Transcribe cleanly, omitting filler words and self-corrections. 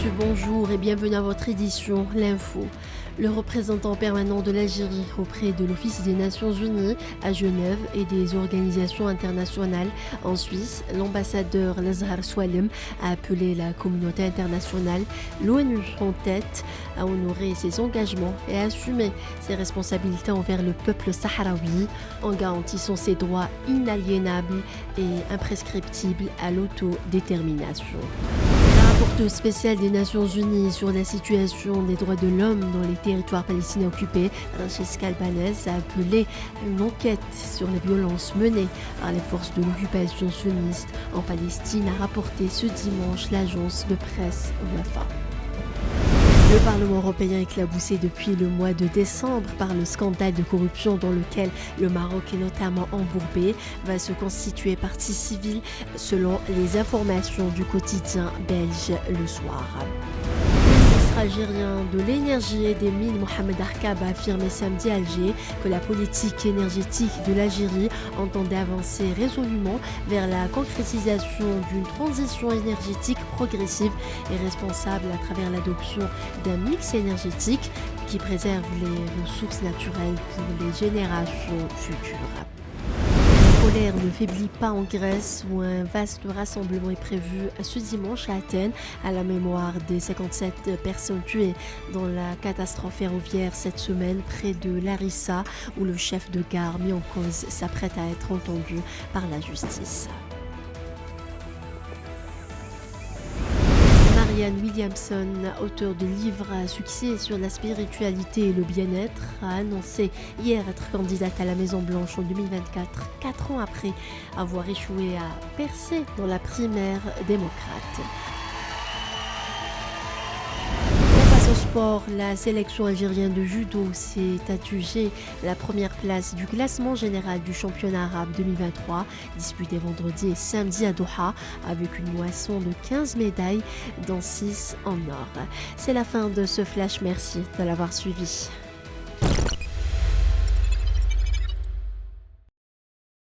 monsieur, bonjour et bienvenue à votre édition L'Info. Le représentant permanent de l'Algérie auprès de l'Office des Nations Unies à Genève et des organisations internationales en Suisse, l'ambassadeur Lazhar Swalem, a appelé la communauté internationale, l'ONU en tête, à honorer ses engagements et à assumer ses responsabilités envers le peuple sahraoui en garantissant ses droits inaliénables et imprescriptibles à l'autodétermination. La rapporteuse spéciale des Nations Unies sur la situation des droits de l'homme dans les territoires palestiniens occupés, Francesca Albanese, a appelé à une enquête sur les violences menées par les forces de l'occupation sioniste en Palestine, a rapporté ce dimanche l'agence de presse Wafa. Le Parlement européen éclaboussé depuis le mois de décembre par le scandale de corruption dans lequel le Maroc est notamment embourbé va se constituer partie civile selon les informations du quotidien belge Le Soir. Le ministre algérien de l'énergie et des mines Mohamed Arkab a affirmé samedi à Alger que la politique énergétique de l'Algérie entendait avancer résolument vers la concrétisation d'une transition énergétique progressive et responsable à travers l'adoption d'un mix énergétique qui préserve les ressources naturelles pour les générations futures. La colère ne faiblit pas en Grèce où un vaste rassemblement est prévu ce dimanche à Athènes à la mémoire des 57 personnes tuées dans la catastrophe ferroviaire cette semaine près de Larissa où le chef de gare mis en cause s'apprête à être entendu par la justice. Marianne Williamson, auteure de livres à succès sur la spiritualité et le bien-être, a annoncé hier être candidate à la Maison-Blanche en 2024, 4 ans après avoir échoué à percer dans la primaire démocrate. Au sport, la sélection algérienne de judo s'est adjugée la première place du classement général du championnat arabe 2023, disputé vendredi et samedi à Doha, avec une moisson de 15 médailles, dont 6 en or. C'est la fin de ce flash, merci de l'avoir suivi.